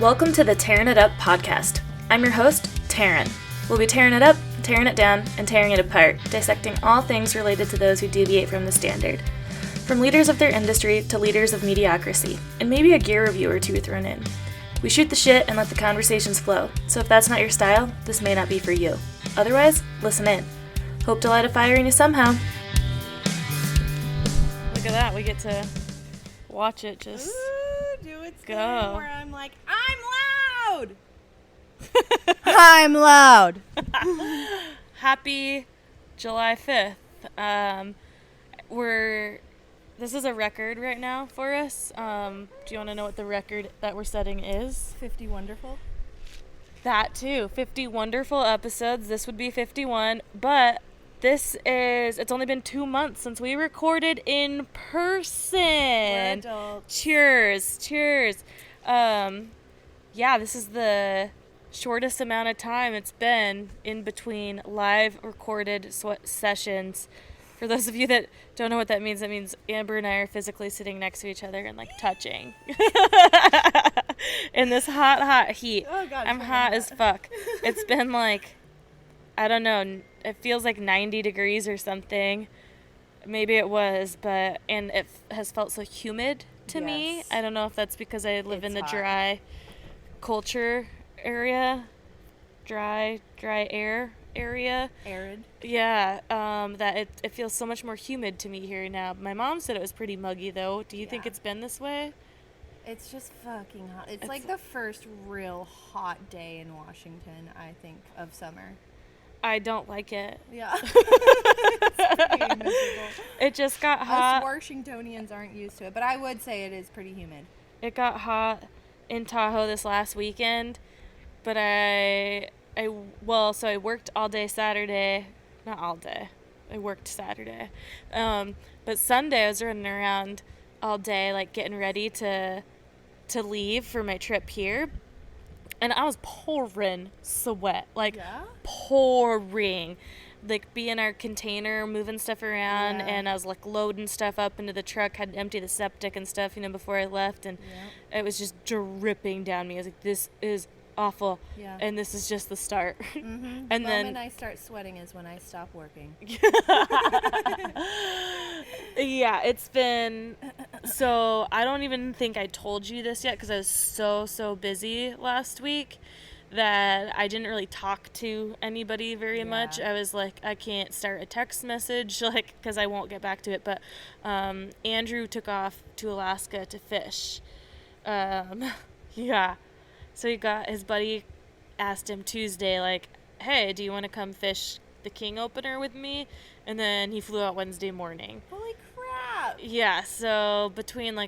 Welcome to the Tarin It Up podcast. I'm your host, Tarin. We'll be tearing it up, tearing it down, and tearing it apart, dissecting all things related to those who deviate from the standard. From leaders of their industry to leaders of mediocrity, and maybe a gear review or two thrown in. We shoot the shit and let the conversations flow, so if that's not your style, this may not be for you. Otherwise, listen in. Hope to light a fire in you somehow. Look at that, we get to watch it just do its go. Thing where I'm like, I'm loud! I'm loud! Happy July 5th. This is a record right now for us. Do you want to know what the record that we're setting is? 50 wonderful. That too. 50 wonderful episodes. This would be 51, but it's only been 2 months since we recorded in person. We're adults. Cheers. Yeah, this is the shortest amount of time it's been in between live recorded sessions. For those of you that don't know what that means Amber and I are physically sitting next to each other and like touching in this hot heat. Oh God, I'm hot as fuck. It's been like, I don't know, it feels like 90 degrees or something. Maybe it was, and it has felt so humid to me. Yes. I don't know if that's because I live in the hot. dry culture area, dry air area. Arid. Yeah, that it feels so much more humid to me here now. My mom said it was pretty muggy though. Do you think it's been this way? It's just fucking hot. It's like the first real hot day in Washington, I think, of summer. I don't like it. Yeah. It's pretty miserable. It just got hot. Us Washingtonians aren't used to it, but I would say it is pretty humid. It got hot in Tahoe this last weekend, but I worked all day Saturday. Not all day. I worked Saturday. But Sunday I was running around all day, like getting ready to leave for my trip here. And I was pouring sweat, pouring, like be in our container, moving stuff around, and I was like loading stuff up into the truck, had to empty the septic and stuff, before I left, and it was just dripping down me. I was like, this is awful, and this is just the start. Mm-hmm. And the then moment I start sweating is when I stop working. Yeah, it's been, so I don't even think I told you this yet because I was so busy last week that I didn't really talk to anybody very much. I was like, I can't start a text message, because I won't get back to it. But Andrew took off to Alaska to fish. So his buddy asked him Tuesday, hey, do you want to come fish the King opener with me? And then he flew out Wednesday morning. Holy crap! Yeah, so between,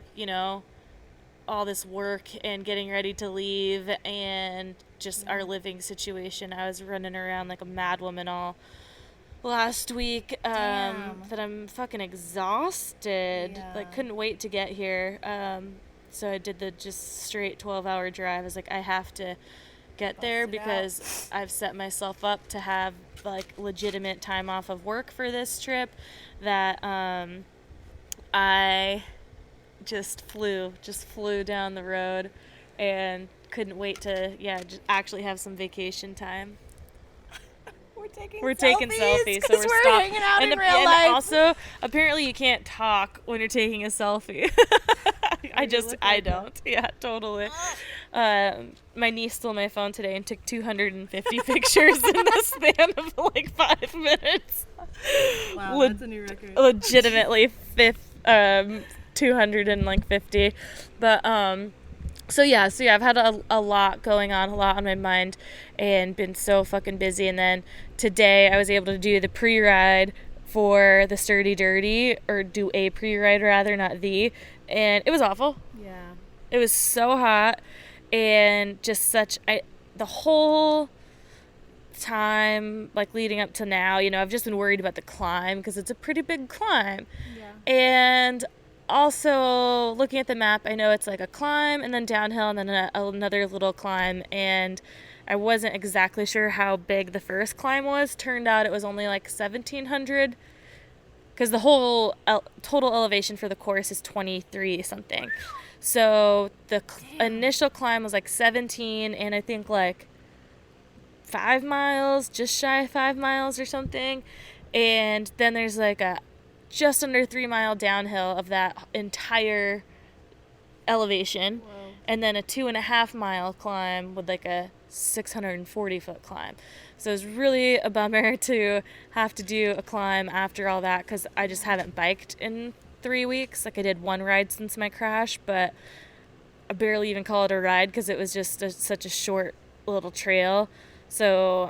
all this work and getting ready to leave and just our living situation, I was running around like a mad woman all last week. That I'm fucking exhausted. Couldn't wait to get here. So I did the just straight 12-hour drive. I was like, I have to get there because I've set myself up to have legitimate time off of work for this trip, that I just flew down the road and couldn't wait to just actually have some vacation time. We're taking selfies, so we're hanging out in real life. And also, apparently you can't talk when you're taking a selfie. I don't. Yeah, totally. My niece stole my phone today and took 250 pictures in the span of 5 minutes. Wow, that's a new record. Legitimately 250. But So I've had a lot going on, a lot on my mind, and been so fucking busy. And then today I was able to do the pre-ride for the Sturdy Dirty, or do a pre-ride rather, not the, and it was awful. Yeah. It was so hot, and just the whole time, leading up to now, I've just been worried about the climb, because it's a pretty big climb. Yeah. And also, looking at the map, I know it's a climb and then downhill and then another little climb, and I wasn't exactly sure how big the first climb was. Turned out it was only 1,700 because the whole total elevation for the course is 23 something. So the initial climb was like 17, and I think like 5 miles, just shy of 5 miles or something. And then there's like a just under 3 mile downhill of that entire elevation. Whoa. And then a 2.5 mile climb with like a 640-foot climb. So it was really a bummer to have to do a climb after all that, because I just haven't biked in 3 weeks. Like I did one ride since my crash, but I barely even call it a ride because it was just such a short little trail. So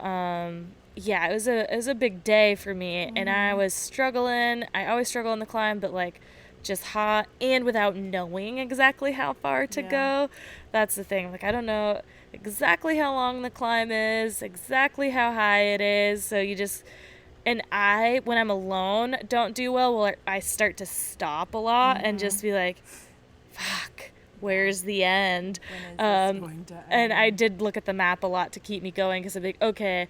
yeah, it was a big day for me, and I was struggling. I always struggle in the climb, but like just hot and without knowing exactly how far to go. That's the thing. Like I don't know exactly how long the climb is, exactly how high it is. So you just, and I, when I'm alone, don't do well. I start to stop a lot and just be like, fuck, where's the end? When is this going to end? And I did look at the map a lot to keep me going, because I'd be like, okay,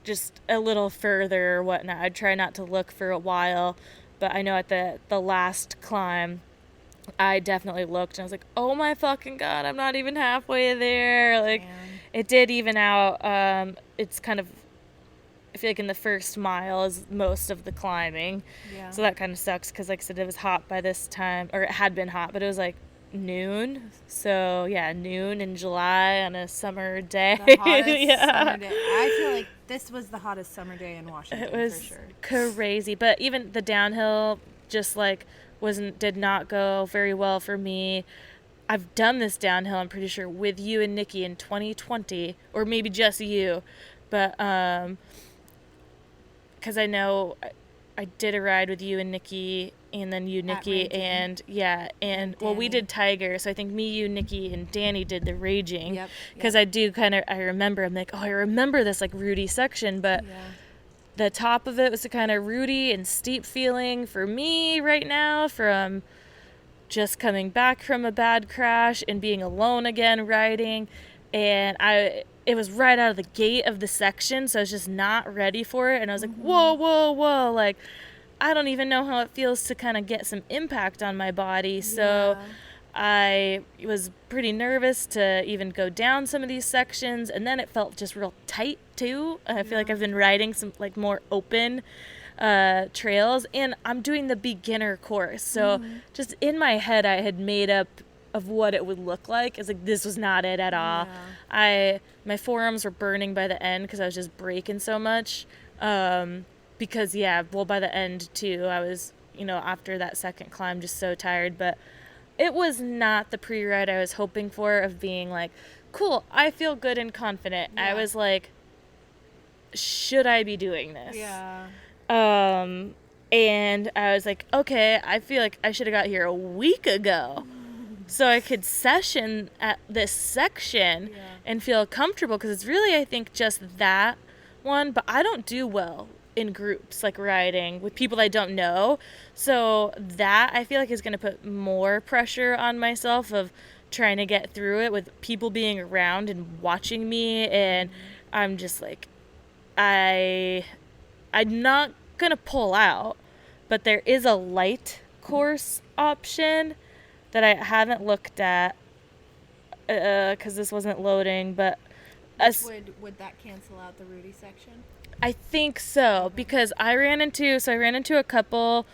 just a little further or whatnot. I'd try not to look for a while. But I know at the last climb, I definitely looked and I was like, oh my fucking God, I'm not even halfway there. Like, it did even out. It's kind of, I feel like in the first mile is most of the climbing. Yeah. So that kind of sucks, because like I said, it was hot by this time, or it had been hot, but it was like noon. So yeah, noon in July on a summer day. The hottest summer day. I feel like this was the hottest summer day in Washington. It was for sure. crazy. But even the downhill just like did not go very well for me. I've done this downhill, I'm pretty sure, with you and Nikki in 2020, or maybe just you, but because I know I did a ride with you and Nikki, and then you, Nikki, and well, we did Tiger, so I think me, you, Nikki, and Danny did the Raging. Because I do I remember, I'm like, oh, I remember this like rooty section, but the top of it was a kind of rooty and steep feeling for me right now, from just coming back from a bad crash and being alone again riding. And it was right out of the gate of the section, so I was just not ready for it. And I was like, whoa, like, I don't even know how it feels to kind of get some impact on my body. So I was pretty nervous to even go down some of these sections, and then it felt just real tight too. I feel like I've been riding some like more open trails, and I'm doing the beginner course. So just in my head, I had made up of what it would look like. It's like, this was not it at all. My forearms were burning by the end because I was just braking so much. Because by the end too, I was, after that second climb, just so tired. But it was not the pre-ride I was hoping for, of being like, cool, I feel good and confident. I was like, should I be doing this? And I was like, okay, I feel like I should have got here a week ago, so I could session at this section and feel comfortable, because it's really, I think, just that one. But I don't do well in groups, like riding with people I don't know. So that, I feel like, is going to put more pressure on myself of trying to get through it with people being around and watching me. And I'm just like, I'm not going to pull out, but there is a light course option that I haven't looked at because this wasn't loading, but would that cancel out the Rudy section? I think so, because I ran into a couple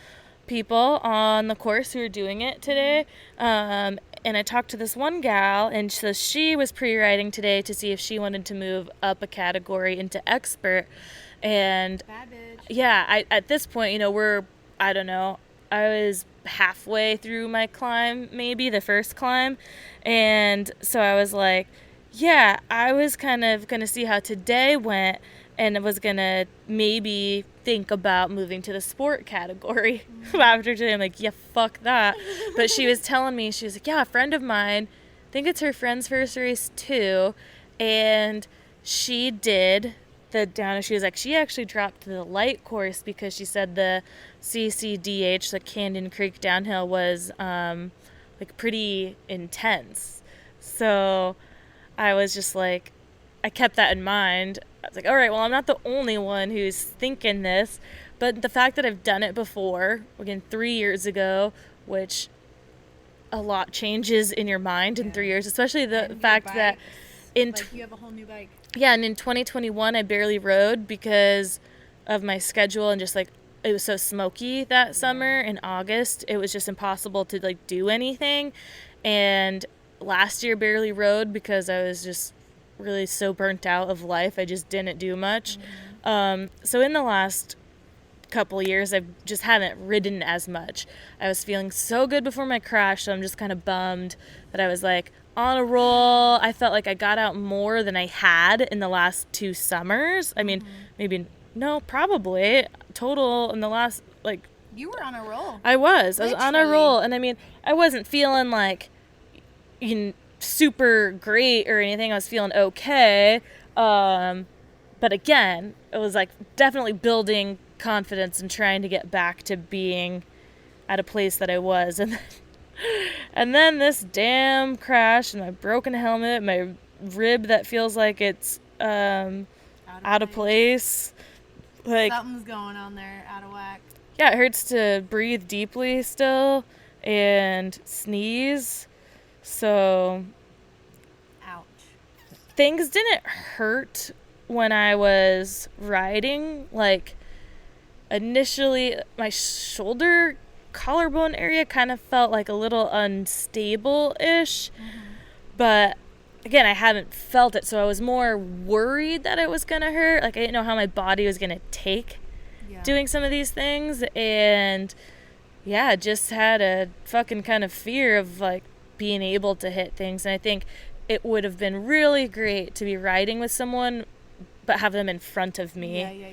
people on the course who were doing it today, and I talked to this one gal, and so she was pre-riding today to see if she wanted to move up a category into expert. And bad bitch. Yeah, at this point, I don't know, I was halfway through my climb, maybe the first climb, and so I was like, yeah, I was kind of gonna see how today went, and I was gonna maybe think about moving to the sport category after today. I'm like, yeah, fuck that. But she was telling me, she was like, yeah, a friend of mine, I think it's her friend's first race too, and she did the down, she was like, she actually dropped the light course because she said the CCDH, the Canyon Creek downhill, was like pretty intense. So I was just like, I kept that in mind. I was like, all right, well, I'm not the only one who's thinking this, But the fact that I've done it before, again, 3 years ago, which a lot changes in your mind in 3 years, especially the fact that you have a whole new bike. Yeah, and in 2021, I barely rode because of my schedule and just, like, it was so smoky that summer in August. It was just impossible to, like, do anything. And last year, barely rode because I was just really so burnt out of life. I just didn't do much. So in the last couple years, I just haven't ridden as much. I was feeling so good before my crash, so I'm just kind of bummed that I was, like, on a roll. I felt like I got out more than I had in the last 2 summers. I mean, maybe, no, probably total in the last, like, you were on a roll. I was on a roll. And I mean, I wasn't feeling like, super great or anything. I was feeling okay. But again, it was like definitely building confidence and trying to get back to being at a place that I was. And then this damn crash and my broken helmet, my rib that feels like it's out of place. Like, something's going on there, out of whack. Yeah, it hurts to breathe deeply still and sneeze. So, ouch. Things didn't hurt when I was riding. Like, initially, my shoulder collarbone area kind of felt like a little unstable-ish. But again, I haven't felt it, so I was more worried that it was gonna hurt. Like, I didn't know how my body was gonna take doing some of these things. And yeah, just had a fucking kind of fear of, like, being able to hit things. And I think it would have been really great to be riding with someone but have them in front of me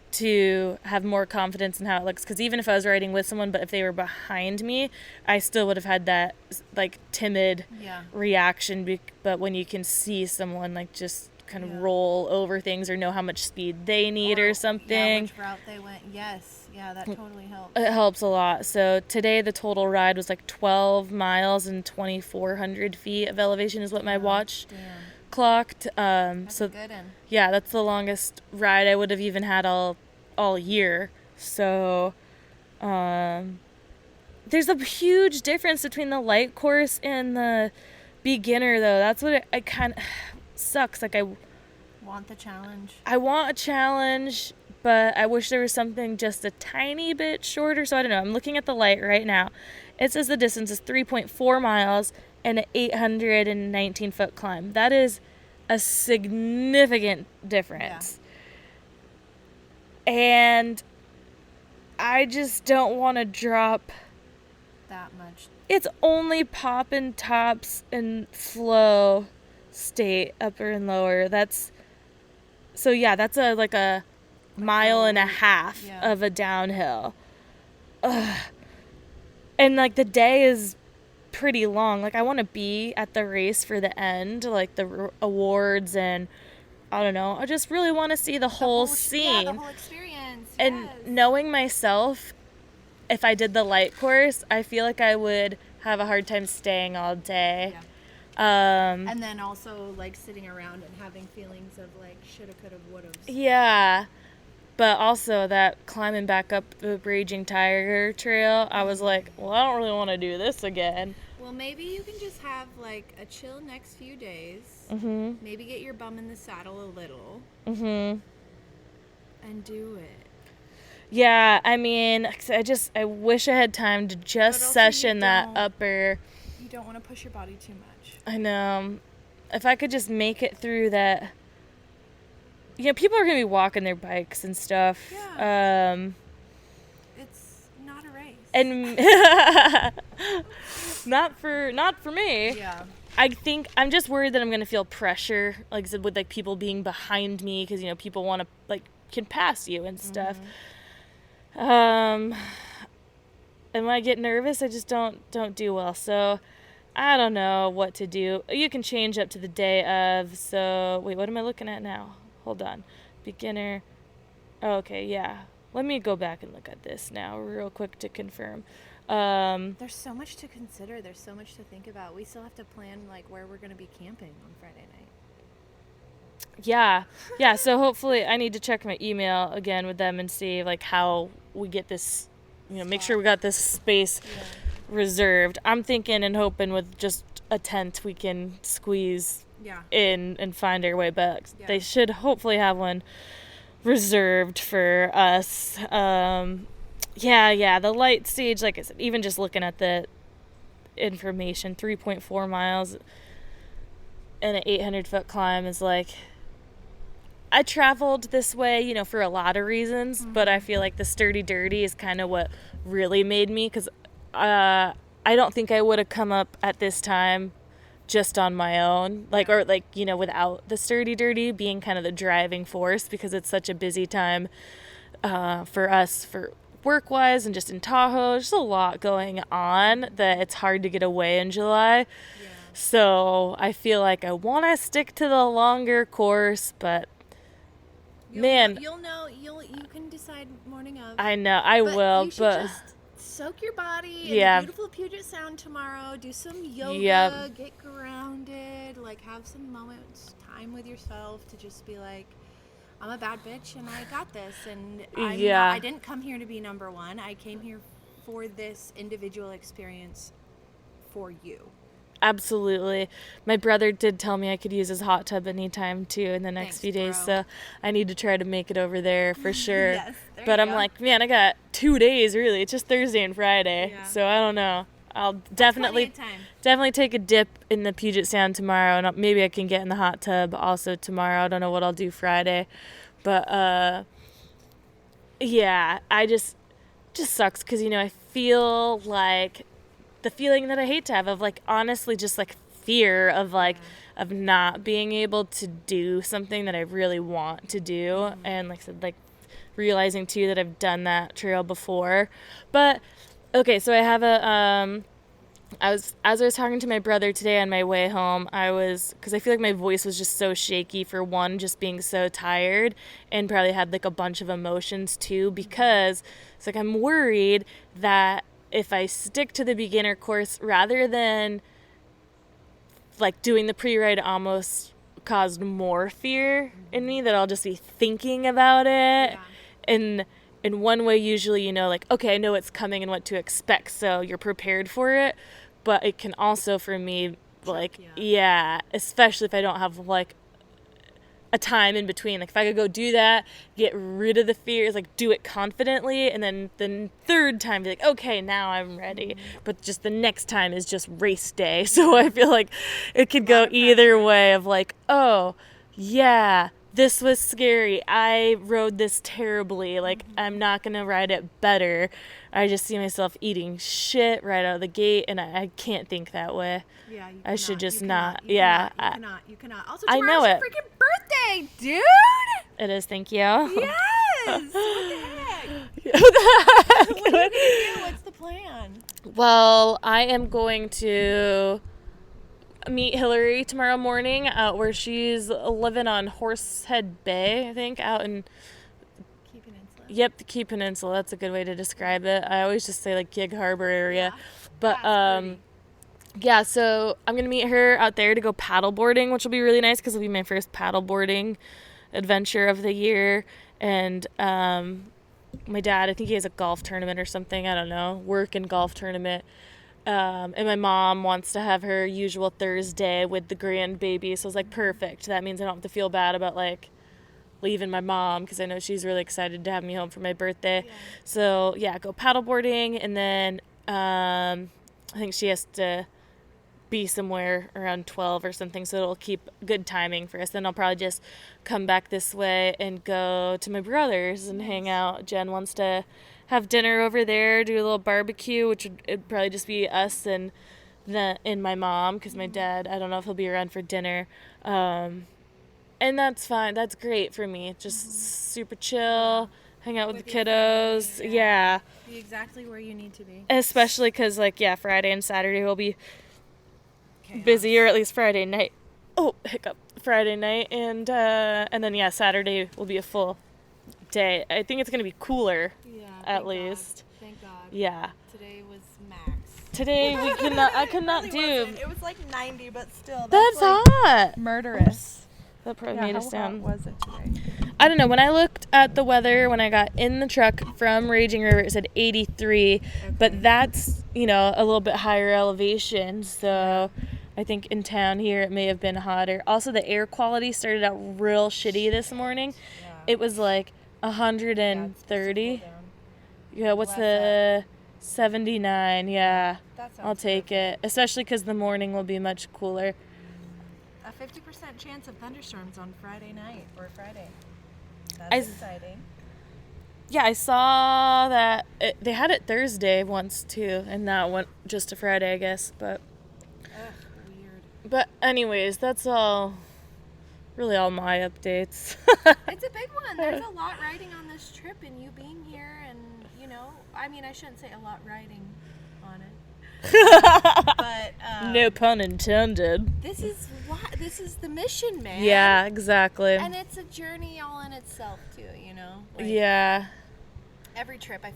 to have more confidence in how it looks. Because even if I was riding with someone, but if they were behind me, I still would have had that, like, timid reaction. But when you can see someone, like, just kind of roll over things or know how much speed they need or something. Which route they went. Yes. Yeah, that totally helps. It helps a lot. So today the total ride was like 12 miles and 2,400 feet of elevation is what my watch clocked. That's a good one. Yeah, that's the longest ride I would have even had all year. So there's a huge difference between the light course and the beginner, though. That's what I kind of sucks. Like, I want the challenge. I want a challenge, but I wish there was something just a tiny bit shorter. So I don't know. I'm looking at the light right now. It says the distance is 3.4 miles and an 819-foot climb. That is a significant difference. And I just don't want to drop that much. It's only poppin' tops and flow state, upper and lower. That's a mile and a half of a downhill. Ugh. And, like, the day is pretty long. Like, I want to be at the race for the end, like the awards, and I don't know. I just really want to see the whole scene. Yeah, the whole experience. And knowing myself, if I did the light course, I feel like I would have a hard time staying all day. Yeah. And then also, like, sitting around and having feelings of, like, shoulda, coulda, woulda. Yeah. But also that climbing back up the Raging Tiger Trail, I was like, well, I don't really want to do this again. Well, maybe you can just have, like, a chill next few days. Mm-hmm. Maybe get your bum in the saddle a little. Mm-hmm. And do it. Yeah, I mean, I wish I had time to just session that upper. You don't want to push your body too much. I know. If I could just make it through that. You know, people are going to be walking their bikes and stuff. Yeah. It's not a race. And not for me. Yeah. I think I'm just worried that I'm going to feel pressure, like I said, with, like, people being behind me because, you know, people want to, like, can pass you and stuff. Mm-hmm. And when I get nervous, I just don't do well. So I don't know what to do. You can change up to the day of. So wait, what am I looking at now? Hold on. Beginner. Oh, okay, yeah. Let me go back and look at this now real quick to confirm. There's so much to consider. There's so much to think about. We still have to plan, like, where we're going to be camping on Friday night. Yeah. Yeah, so hopefully I need to check my email again with them and see like how we get this, make sure we got this space reserved. I'm thinking and hoping with just a tent we can squeeze in and find our way back. They should hopefully have one reserved for us. The light stage, like I said, even just looking at the information, 3.4 miles and an 800-foot climb is like, I traveled this way, for a lot of reasons, but I feel like the Sturdy Dirty is kind of what really made me, because I don't think I would have come up at this time just on my own, without the Sturdy Dirty being kind of the driving force, because it's such a busy time for us, for work-wise and just in Tahoe. There's a lot going on that it's hard to get away in July. Yeah. So I feel like I want to stick to the longer course, but you can decide morning of. I know, I will, you should but just soak your body in the beautiful Puget Sound tomorrow, do some yoga, get grounded, like have some time with yourself to just be like, I'm a bad bitch and I got this, and I didn't come here to be number one. I came here for this individual experience for you. Absolutely. My brother did tell me I could use his hot tub anytime too in the next few days, so I need to try to make it over there for sure. Yes, but I'm like, man, I got 2 days really. It's just Thursday and Friday, so I don't know. I'll definitely take a dip in the Puget Sound tomorrow, and maybe I can get in the hot tub also tomorrow. I don't know what I'll do Friday, but I just sucks because I feel like the feeling that I hate to have of like honestly just like fear of like of not being able to do something that I really want to do, and like I said, like realizing too that I've done that trail before. But okay, so I have as I was talking to my brother today on my way home, because I feel like my voice was just so shaky, for one, just being so tired, and probably had like a bunch of emotions too, because it's like I'm worried that if I stick to the beginner course rather than like doing the pre-ride almost caused more fear in me, that I'll just be thinking about it. And in one way, usually, like, okay, I know it's coming and what to expect, so you're prepared for it. But it can also, for me, like, especially if I don't have, like, a time in between. Like, if I could go do that, get rid of the fears, like, do it confidently, and then the third time be like, okay, now I'm ready. But just the next time is just race day. So I feel like it could go either way of, like, oh, yeah, this was scary. I rode this terribly. Like, I'm not going to ride it better. I just see myself eating shit right out of the gate, and I can't think that way. Yeah, I should just not. You cannot. Also, tomorrow's I know your freaking birthday, dude! It is, thank you. Yes! What the heck? What the heck? What are you going to do? What's the plan? Well, I am going to meet Hillary tomorrow morning out where she's living on Horsehead Bay, I think, out in Key Peninsula. Yep, the Key Peninsula. That's a good way to describe it. I always just say like Gig Harbor area. But so I'm going to meet her out there to go paddle boarding, which will be really nice because it'll be my first paddle boarding adventure of the year. And my dad, I think he has a golf tournament or something, I don't know, work and golf tournament. And my mom wants to have her usual Thursday with the grandbaby. So I was like, perfect. That means I don't have to feel bad about like leaving my mom, because I know she's really excited to have me home for my birthday. Yeah. So go paddle boarding, and then I think she has to be somewhere around 12 or something, so it'll keep good timing for us. Then I'll probably just come back this way and go to my brother's and hang out. Jen wants to have dinner over there, do a little barbecue, which would probably just be us and my mom, because my dad, I don't know if he'll be around for dinner. And that's fine. That's great for me. Just super chill, hang out with the kiddos. Yeah. Be exactly where you need to be. Especially because, Friday and Saturday will be busy, or at least Friday night. Oh, hiccup. Friday night. And then, Saturday will be a full day. I think it's going to be cooler, at least. Thank God. Yeah. Today was max. Today I could not really do. It was like 90, but still. That's hot. Murderous. That probably made us sound. How hot was it today? I don't know. When I looked at the weather, when I got in the truck from Raging River, it said 83. Okay. But that's, a little bit higher elevation. So I think in town here it may have been hotter. Also, the air quality started out real shitty this morning. Yeah. It was like 130. Yeah, what's the 79? Yeah. I'll take it. Especially because the morning will be much cooler. A 50% chance of thunderstorms on Friday night or Friday. That's exciting. Yeah, I saw that they had it Thursday once too, and that went just to Friday, I guess. But weird. But anyways, that's really all my updates. It's a big one. There's a lot riding on this trip, and you being here, and I shouldn't say a lot riding on it. But no pun intended. This is the mission, man. Yeah, exactly. And it's a journey all in itself too, yeah. I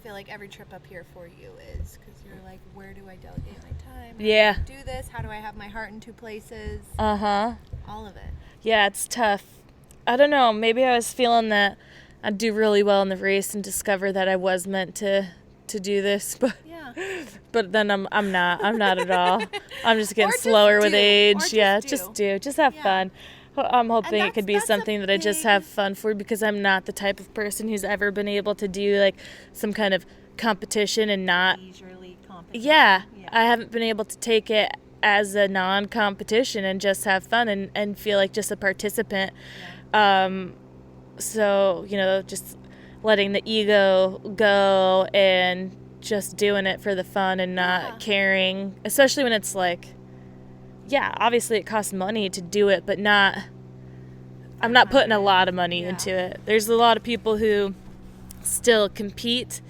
feel like every trip up here for you is because you're like, where do I delegate my time? Yeah. How do I do this? How do I have my heart in two places? Uh-huh. All of it. Yeah, it's tough. I don't know. Maybe I was feeling that I'd do really well in the race and discover that I was meant to do this, but but then I'm not at all. I'm just getting slower with age. Just have fun. I'm hoping it could be something that I just have fun for, because I'm not the type of person who's ever been able to do like some kind of competition and not leisurely competition. Yeah, I haven't been able to take it as a non-competition and just have fun and feel like just a participant. So, just letting the ego go and just doing it for the fun and not caring, especially when it's like, obviously it costs money to do it, but I'm not putting a lot of money into it. There's a lot of people who still compete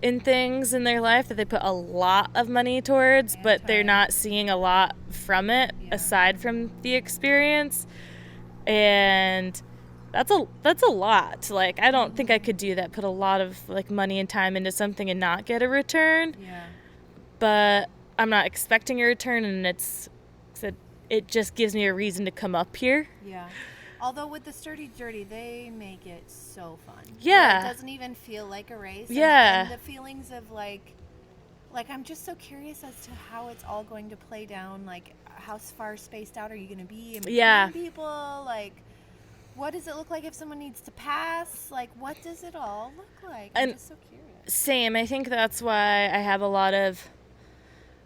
in things in their life that they put a lot of money towards, but they're not seeing a lot from it aside from the experience. And that's a lot. Like, I don't think I could do that, put a lot of like money and time into something and not get a return. Yeah. But I'm not expecting a return, and it just gives me a reason to come up here. Yeah. Although with the Sturdy Dirty, they make it so fun. Yeah. It doesn't even feel like a race. Yeah. And the feelings of like I'm just so curious as to how it's all going to play down. Like, how far spaced out are you going to be in between people? Like, what does it look like if someone needs to pass? Like, what does it all look like? I'm just so curious. Same. I think that's why I have a lot of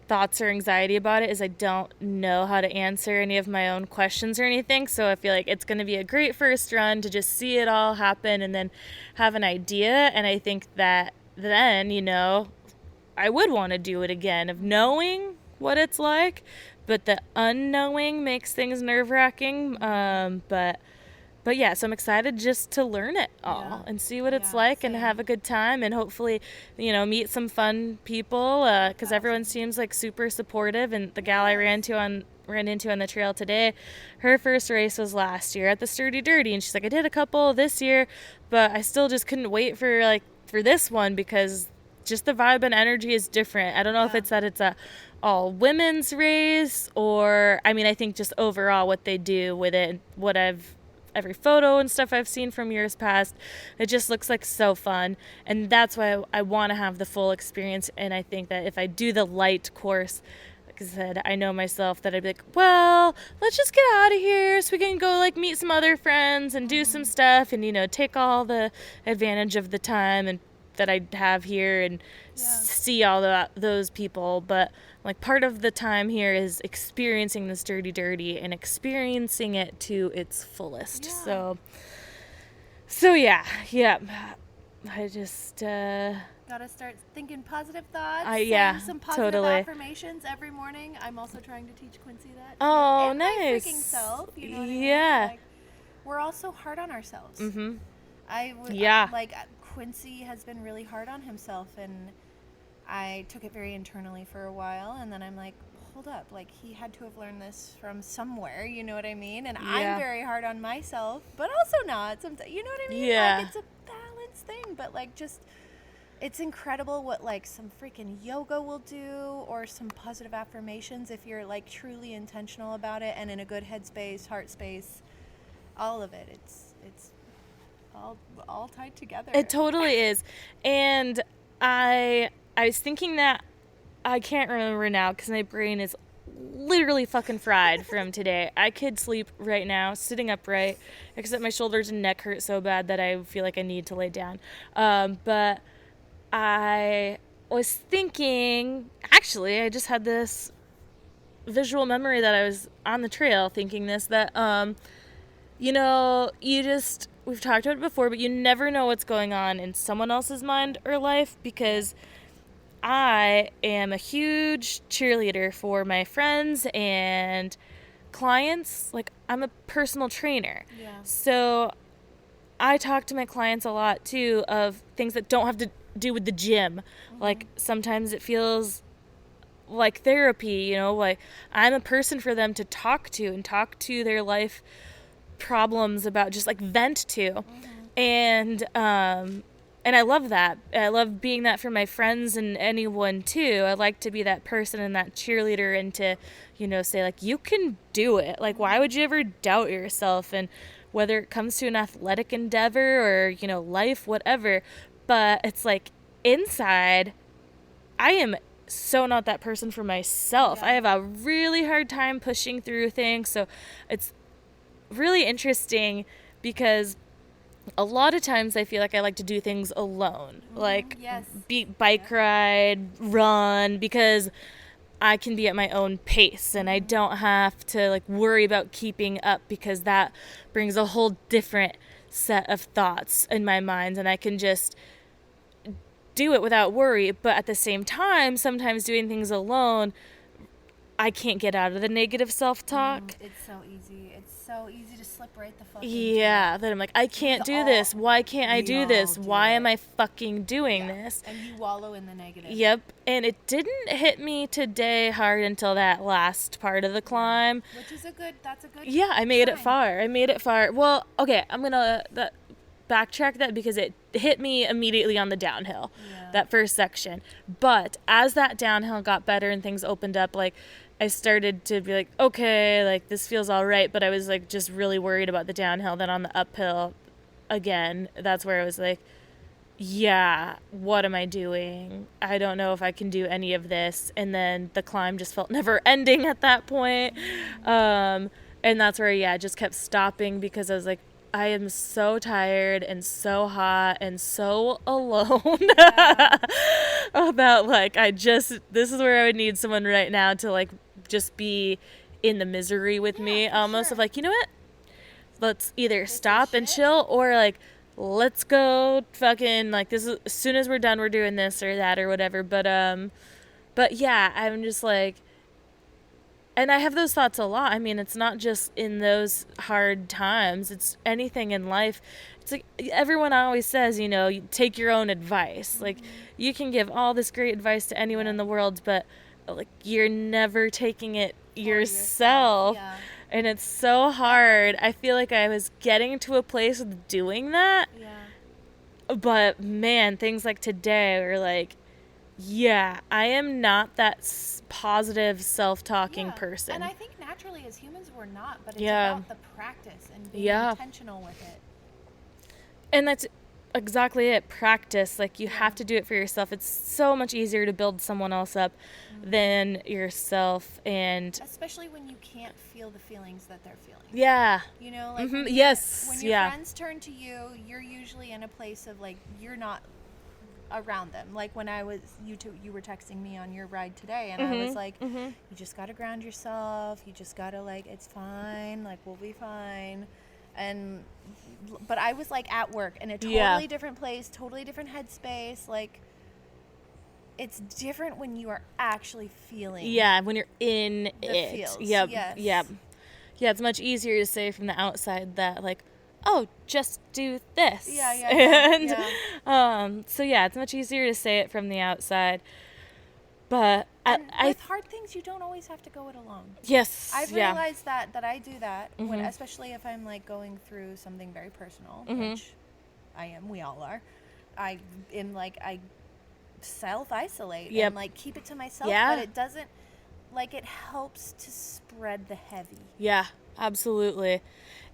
thoughts or anxiety about it, is I don't know how to answer any of my own questions or anything. So I feel like it's going to be a great first run to just see it all happen and then have an idea. And I think that then, I would want to do it again, of knowing what it's like, but the unknowing makes things nerve-wracking. But yeah, so I'm excited just to learn it all and see what it's like and have a good time, and hopefully, meet some fun people, because everyone seems like super supportive. And the gal I ran into on the trail today, her first race was last year at the Sturdy Dirty, and she's like, I did a couple this year, but I still just couldn't wait for this one because just the vibe and energy is different. I don't know if it's that it's a all women's race, or I think just overall what they do with it, every photo and stuff I've seen from years past, it just looks like so fun. And that's why I want to have the full experience. And I think that if I do the light course, like I said, I know myself that I'd be like, well, let's just get out of here so we can go meet some other friends and do some stuff and, take all the advantage of the time and that I have here and see all those people. But part of the time here is experiencing this Dirty Dirty and experiencing it to its fullest. So yeah. I just gotta start thinking positive thoughts. Some positive affirmations every morning. I'm also trying to teach Quincy that. Oh, and nice. My freaking self. You know what I mean? We're all so hard on ourselves. Mm-hmm. Quincy has been really hard on himself, and I took it very internally for a while, and then I'm like, hold up, he had to have learned this from somewhere, you know what I mean? And I'm very hard on myself, but also not. Sometimes, you know what I mean? Yeah. It's a balanced thing, but it's incredible what some freaking yoga will do, or some positive affirmations if you're truly intentional about it and in a good headspace, heart space. All of it. It's all tied together. It totally is. And I was thinking that, I can't remember now because my brain is literally fucking fried from today. I could sleep right now, sitting upright, except my shoulders and neck hurt so bad that I feel like I need to lay down. But I was thinking, actually, I just had this visual memory that I was on the trail thinking this, that, we've talked about it before, but you never know what's going on in someone else's mind or life, because I am a huge cheerleader for my friends and clients. Like, I'm a personal trainer. Yeah. So I talk to my clients a lot, too, of things that don't have to do with the gym. Mm-hmm. Like, sometimes it feels like therapy, like I'm a person for them to talk to their life problems about, just like vent to. Mm-hmm. And I love that. I love being that for my friends and anyone too. I like to be that person and that cheerleader, and to, say like, you can do it. Like, why would you ever doubt yourself? And whether it comes to an athletic endeavor or, life, whatever. But it's like, inside, I am so not that person for myself. Yeah. I have a really hard time pushing through things. So it's really interesting because a lot of times I feel like I like to do things alone. Mm-hmm. Like, yes. Bike ride, run, because I can be at my own pace and I don't have to like worry about keeping up, because that brings a whole different set of thoughts in my mind, and I can just do it without worry. But at the same time, sometimes doing things alone, I can't get out of the negative self-talk. It's so easy. It's so easy to slip right the fuck into that I'm like, I can't do this. Why can't I do this? Why am I fucking doing this? And you wallow in the negative. Yep. And it didn't hit me today hard until that last part of the climb. Which is that's a good Yeah, I made it far. Well, okay, I'm going to backtrack that because it hit me immediately on the downhill, that first section. But as that downhill got better and things opened up, like, I started to be like, okay, like, this feels all right. But I was like, just really worried about the downhill. Then on the uphill, again, that's where I was like, yeah, what am I doing? I don't know if I can do any of this. And then the climb just felt never ending at that point. And that's where, I just kept stopping, because I was like, I am so tired and so hot and so alone about, like, this is where I would need someone right now to, like, just be in the misery with me, almost, of like, you know what? Let's either stop and chill, or like, let's go fucking, like, this is, as soon as we're done, we're doing this or that or whatever. But yeah, I'm just like, and I have those thoughts a lot. I mean, it's not just in those hard times. It's anything in life. It's like everyone always says, you take your own advice. Like, you can give all this great advice to anyone in the world, but, like, you're never taking it yourself. Yeah. And it's so hard. I feel like I was getting to a place with doing that. Yeah. But, man, things like today were like, yeah, I am not that positive self-talking person. And I think naturally as humans we're not, but it's about the practice and being intentional with it. And that's exactly it. Practice. Like, you have to do it for yourself. It's so much easier to build someone else up than yourself. And especially when you can't feel the feelings that they're feeling. Yeah. Like, when your friends turn to you, you're usually in a place of, like, you're not around them. Like, when I was, you were texting me on your ride today, and I was like, you just gotta ground yourself, you just gotta, like, it's fine, like, we'll be fine. But I was, like, at work in a totally different place, totally different headspace. Like, it's different when you are actually feeling when you're in it. Feels. Yep. Yes. Yep. Yeah, it's much easier to say from the outside that, like, oh, just do this. So yeah, it's much easier to say it from the outside. But with hard things, you don't always have to go it alone. Yes. I've realized that I do that, when, especially if I'm, like, going through something very personal, which I am. We all are. I am, like, I self-isolate and, like, keep it to myself. But it doesn't, like, it helps to spread the heavy. Yeah. Absolutely.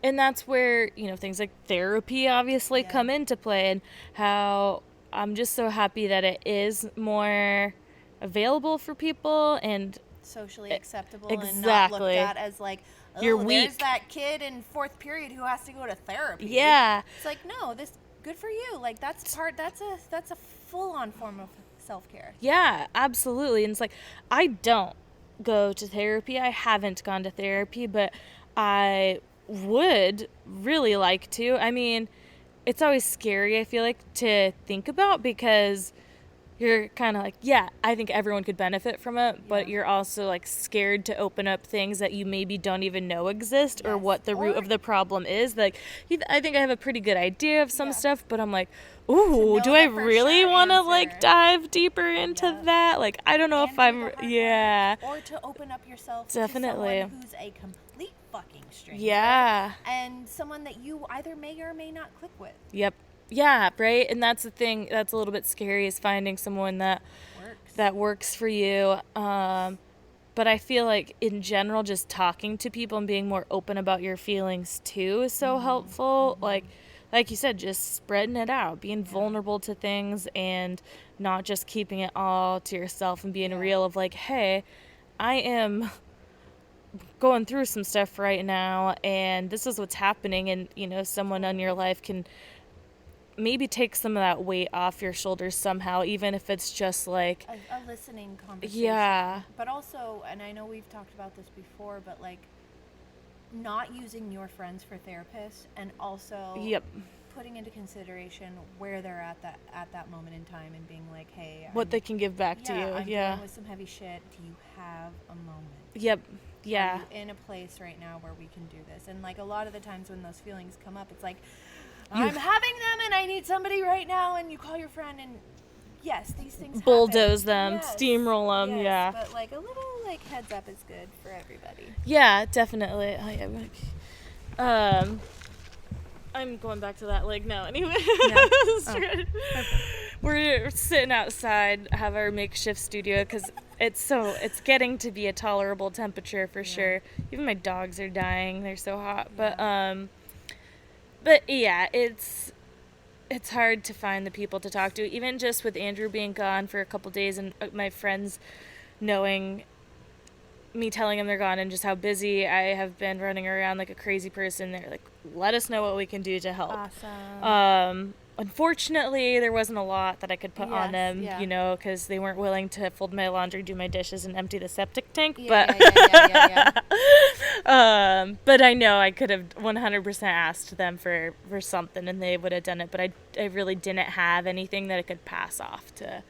And that's where, things like therapy obviously come into play, and how I'm just so happy that it is more available for people and socially acceptable and not looked exactly. at as like, You're oh, there's weak. that kid in fourth period who has to go to therapy. Yeah. It's like, no, this good for you. Like that's a full on form of self-care. Yeah, absolutely. And it's like, I don't go to therapy. I haven't gone to therapy, but I would really like to. I mean, it's always scary, I feel like, to think about, because you're kind of like, yeah, I think everyone could benefit from it, but you're also like scared to open up things that you maybe don't even know exist, or what the root of the problem is. Like, I think I have a pretty good idea of some stuff, but I'm like, ooh, do I really want to like dive deeper into that? Like, I don't know if I'm, or to open up yourself definitely to someone who's a complete fucking stranger. Yeah. And someone that you either may or may not click with. Yep. Yeah, right? And that's the thing that's a little bit scary, is finding someone that works for you. But I feel like in general, just talking to people and being more open about your feelings too is so helpful. Like you said, just spreading it out, being vulnerable to things, and not just keeping it all to yourself, and being real of like, hey, I am going through some stuff right now, and this is what's happening. And, someone in your life can maybe take some of that weight off your shoulders somehow, even if it's just like a listening conversation. Yeah. But also, and I know we've talked about this before, but like not using your friends for therapists, and also putting into consideration where they're at that moment in time, and being like, hey, what they can give back to you. I'm dealing with some heavy shit. Do you have a moment? Yep. Yeah. Are you in a place right now where we can do this? And like a lot of the times when those feelings come up, it's like, I'm having them and I need somebody right now, and you call your friend, and yes, these things bulldoze happen. them, steamroll them, but like a little like heads up is good for everybody. Yeah, definitely. I'm going back to that leg now anyway. We're sitting outside, have our makeshift studio, because it's getting to be a tolerable temperature for sure. Even my dogs are dying, they're so hot. But yeah, it's hard to find the people to talk to. Even just with Andrew being gone for a couple days, and my friends knowing, me telling them they're gone, and just how busy I have been running around like a crazy person, they're like, let us know what we can do to help. Awesome. Unfortunately, there wasn't a lot that I could put on them, because they weren't willing to fold my laundry, do my dishes, and empty the septic tank. But I know I could have 100% asked them for something, and they would have done it. But I really didn't have anything that I could pass off to